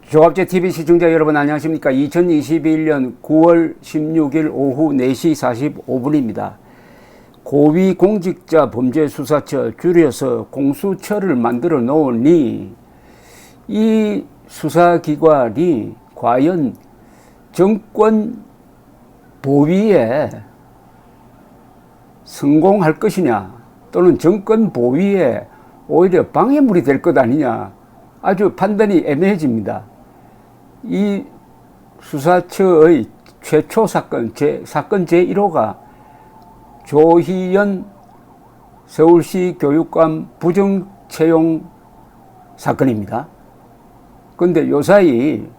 조갑제 TV 시청자 여러분 안녕하십니까. 2021년 9월 16일 오후 4시 45분입니다. 고위공직자범죄수사처 줄여서 공수처를 만들어 놓으니 이 수사기관이 과연 정권 보위에 성공할 것이냐 또는 정권 보위에 오히려 방해물이 될 것 아니냐, 아주 판단이 애매해집니다. 이 수사처의 최초 사건 제1호가 조희연 서울시 교육감 부정채용 사건입니다. 그런데 요사이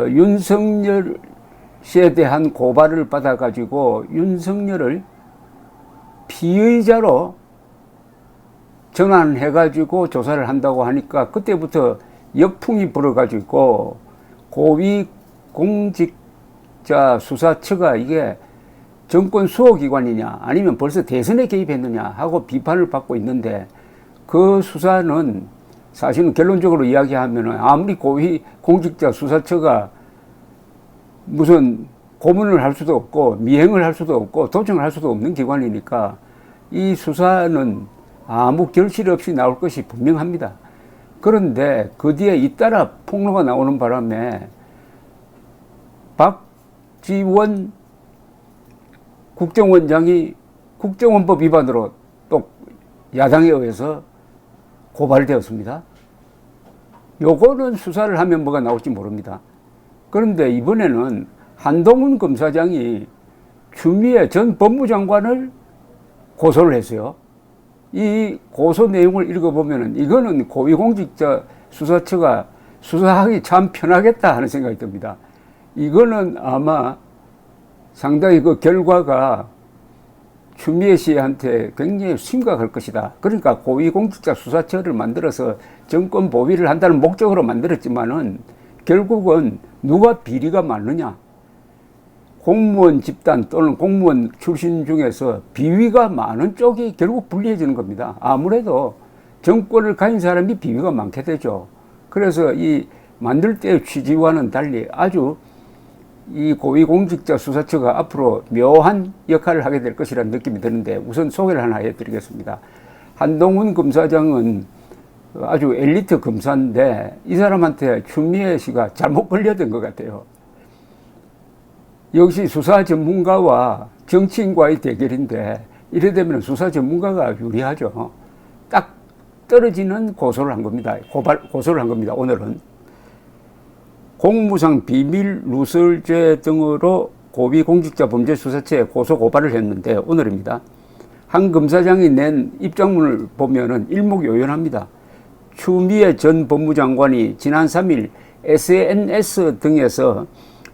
윤석열 씨에 대한 고발을 받아가지고 윤석열을 피의자로 전환해가지고 조사를 한다고 하니까 그때부터 역풍이 불어가지고 고위공직자 수사처가 이게 정권 수호기관이냐 아니면 벌써 대선에 개입했느냐 하고 비판을 받고 있는데, 그 수사는 사실은 결론적으로 이야기하면 아무리 고위공직자 수사처가 무슨 고문을 할 수도 없고 미행을 할 수도 없고 도청을 할 수도 없는 기관이니까 이 수사는 아무 결실 없이 나올 것이 분명합니다. 그런데 그 뒤에 잇따라 폭로가 나오는 바람에 박지원 국정원장이 국정원법 위반으로 또 야당에 의해서 고발되었습니다. 요거는 수사를 하면 뭐가 나올지 모릅니다. 그런데 이번에는 한동훈 검사장이 추미애 전 법무장관을 고소를 했어요. 이 고소 내용을 읽어보면 이거는 고위공직자 수사처가 수사하기 참 편하겠다 하는 생각이 듭니다. 이거는 아마 상당히 그 결과가 추미애 씨한테 굉장히 심각할 것이다. 그러니까 고위공직자 수사처를 만들어서 정권 보위를 한다는 목적으로 만들었지만은 결국은 누가 비리가 많느냐, 공무원 집단 또는 공무원 출신 중에서 비위가 많은 쪽이 결국 불리해지는 겁니다. 아무래도 정권을 가진 사람이 비위가 많게 되죠. 그래서 이 만들 때의 취지와는 달리 아주 이 고위공직자 수사처가 앞으로 묘한 역할을 하게 될 것이라는 느낌이 드는데, 우선 소개를 하나 해드리겠습니다. 한동훈 검사장은 아주 엘리트 검사인데 이 사람한테 추미애 씨가 잘못 걸려든 것 같아요. 역시 수사 전문가와 정치인과의 대결인데 이래 되면 수사 전문가가 유리하죠. 딱 떨어지는 고소를 한 겁니다. 고소를 한 겁니다. 오늘은 공무상 비밀 누설죄 등으로 고위공직자범죄수사처에 고소 고발을 했는데, 오늘입니다. 한 검사장이 낸 입장문을 보면은 일목요연합니다. 추미애 전 법무장관이 지난 3일 SNS 등에서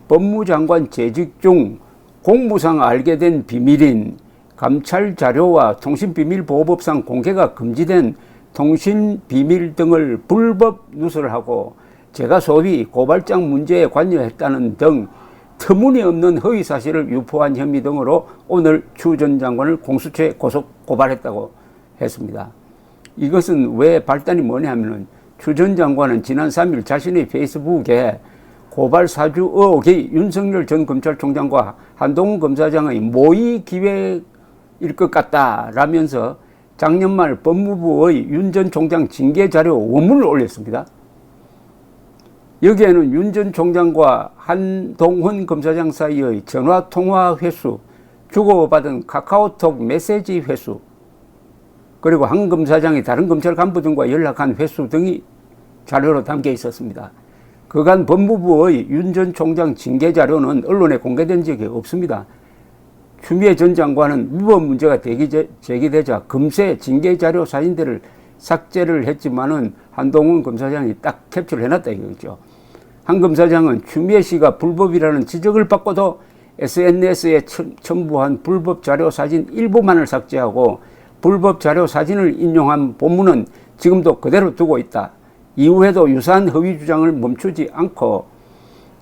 법무장관 재직 중 공무상 알게 된 비밀인 감찰 자료와 통신비밀보호법상 공개가 금지된 통신비밀 등을 불법 누설하고 제가 소위 고발장 문제에 관여했다는 등 터무니없는 허위사실을 유포한 혐의 등으로 오늘 추 전 장관을 공수처에 고발했다고 했습니다. 이것은 왜 발단이 뭐냐면은 추 전 장관은 지난 3일 자신의 페이스북에 고발 사주 의혹이 윤석열 전 검찰총장과 한동훈 검사장의 모의 기획일 것 같다라면서 작년 말 법무부의 윤 전 총장 징계 자료 원문을 올렸습니다. 여기에는 윤 전 총장과 한동훈 검사장 사이의 전화 통화 횟수, 주고받은 카카오톡 메시지 횟수, 그리고 한 검사장이 다른 검찰 간부 등과 연락한 횟수 등이 자료로 담겨 있었습니다. 그간 법무부의 윤 전 총장 징계 자료는 언론에 공개된 적이 없습니다. 추미애 전 장관은 위법 문제가 제기되자 금세 징계 자료 사진들을 삭제를 했지만은 한동훈 검사장이 딱 캡처를 해놨다 이거죠. 한 검사장은 추미애 씨가 불법이라는 지적을 받고도 SNS에 첨부한 불법 자료 사진 일부만을 삭제하고 불법 자료 사진을 인용한 본문은 지금도 그대로 두고 있다. 이후에도 유사한 허위 주장을 멈추지 않고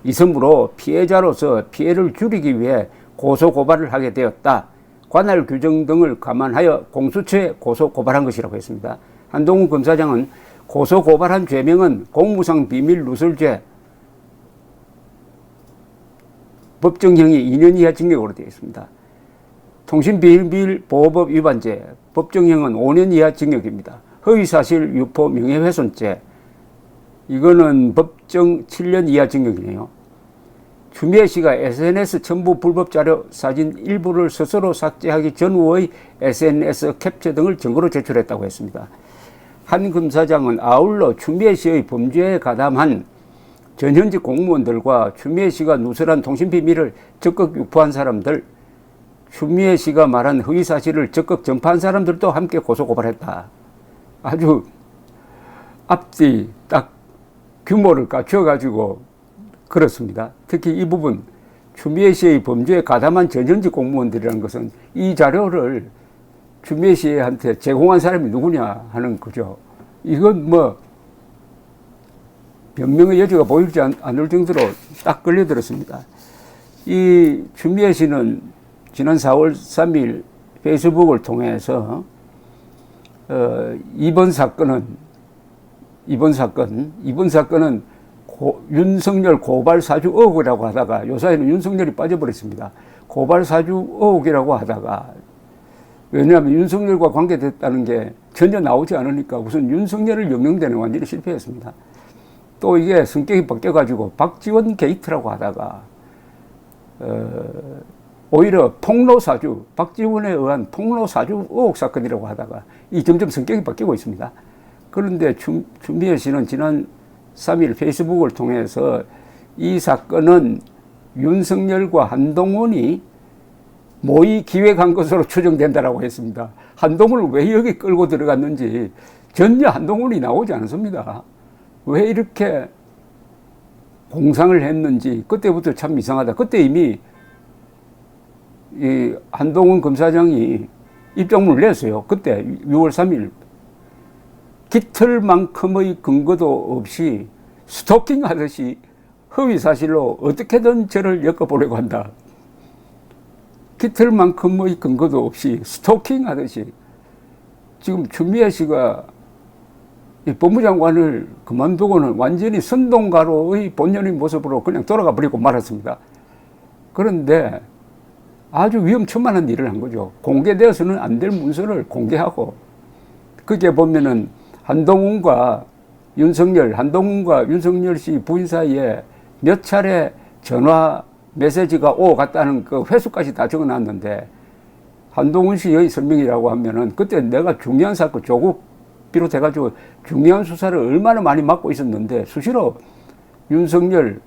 있으므로 피해자로서 피해를 줄이기 위해 고소 고발을 하게 되었다. 관할 규정 등을 감안하여 공수처에 고소 고발한 것이라고 했습니다. 한동훈 검사장은 고소 고발한 죄명은 공무상 비밀 누설죄, 법정형이 2년 이하 징역으로 되어 있습니다. 통신비밀보호법 위반죄, 법정형은 5년 이하 징역입니다. 허위사실 유포 명예훼손죄, 이거는 법정 7년 이하 징역이네요. 추미애 씨가 SNS 첨부 불법 자료 사진 일부를 스스로 삭제하기 전후의 SNS 캡처 등을 증거로 제출했다고 했습니다. 한 검사장은 아울러 추미애 씨의 범죄에 가담한 전현직 공무원들과 추미애 씨가 누설한 통신비밀을 적극 유포한 사람들, 추미애 씨가 말한 허위사실을 적극 전파한 사람들도 함께 고소고발했다. 아주 앞뒤 딱 규모를 갖춰가지고 그렇습니다. 특히 이 부분, 추미애 씨의 범죄에 가담한 전현직 공무원들이라는 것은 이 자료를 추미애 씨한테 제공한 사람이 누구냐 하는 거죠. 이건 뭐 변명의 여지가 보이지 않을 정도로 딱 걸려들었습니다. 이 추미애 씨는 지난 4월 3일 페이스북을 통해서 이번 사건은 윤석열 고발 사주 의혹이라고 하다가 요사이는 윤석열이 빠져버렸습니다. 고발 사주 의혹이라고 하다가, 왜냐하면 윤석열과 관계됐다는 게 전혀 나오지 않으니까 우선 윤석열을 영영대는 완전히 실패했습니다. 또 이게 성격이 바뀌어가지고 박지원 게이트라고 하다가 오히려 폭로사주, 박지원에 의한 폭로사주 의혹 사건이라고 하다가 이 점점 성격이 바뀌고 있습니다. 그런데 추미애 씨는 지난 3일 페이스북을 통해서 이 사건은 윤석열과 한동훈이 모의 기획한 것으로 추정된다라고 했습니다. 한동훈을 왜 여기 끌고 들어갔는지 전혀 한동훈이 나오지 않습니다. 왜 이렇게 공상을 했는지 그때부터 참 이상하다. 그때 이미 이 한동훈 검사장이 입장문을 냈어요. 그때 6월 3일 깃털만큼의 근거도 없이 스토킹 하듯이 허위 사실로 어떻게든 저를 엮어보려고 한다. 깃털만큼의 근거도 없이 스토킹 하듯이. 지금 추미애 씨가 이 법무장관을 그만두고는 완전히 선동가로의 본연의 모습으로 그냥 돌아가 버리고 말았습니다. 그런데 아주 위험천만한 일을 한 거죠. 공개되어서는 안 될 문서를 공개하고, 그게 보면은 한동훈과 윤석열 씨 부인 사이에 몇 차례 전화 메시지가 오고 갔다는 그 횟수까지 다 적어 놨는데, 한동훈 씨의 설명이라고 하면은 그때 내가 중요한 사건, 조국 비롯해가지고 중요한 수사를 얼마나 많이 맡고 있었는데 수시로 윤석열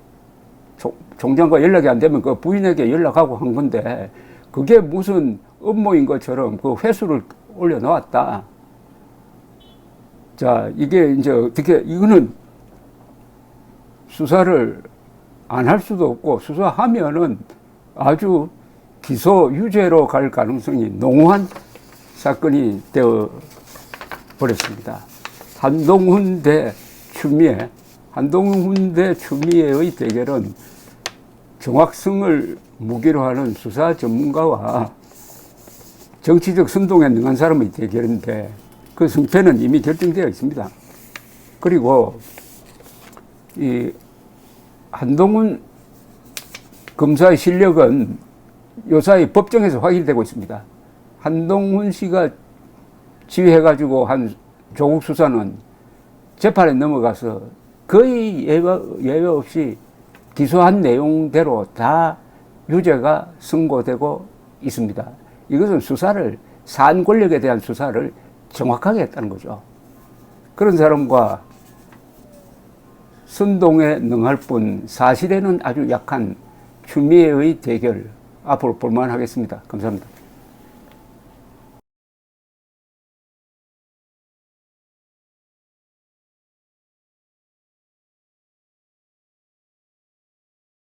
총장과 연락이 안 되면 그 부인에게 연락하고 한 건데, 그게 무슨 업무인 것처럼 그 횟수를 올려놓았다. 자, 이게 이제 어떻게, 이거는 수사를 안 할 수도 없고, 수사하면은 아주 기소 유죄로 갈 가능성이 농후한 사건이 되어 버렸습니다. 한동훈 대 추미애의 대결은 정확성을 무기로 하는 수사 전문가와 정치적 선동에 능한 사람의 대결인데, 그 승패는 이미 결정되어 있습니다. 그리고 이 한동훈 검사의 실력은 요사이 법정에서 확인되고 있습니다. 한동훈 씨가 지휘해가지고 한 조국 수사는 재판에 넘어가서 거의 예외 없이 기소한 내용대로 다 유죄가 선고되고 있습니다. 이것은 수사를, 산 권력에 대한 수사를 정확하게 했다는 거죠. 그런 사람과 선동에 능할 뿐 사실에는 아주 약한 추미애의 대결, 앞으로 볼만하겠습니다. 감사합니다.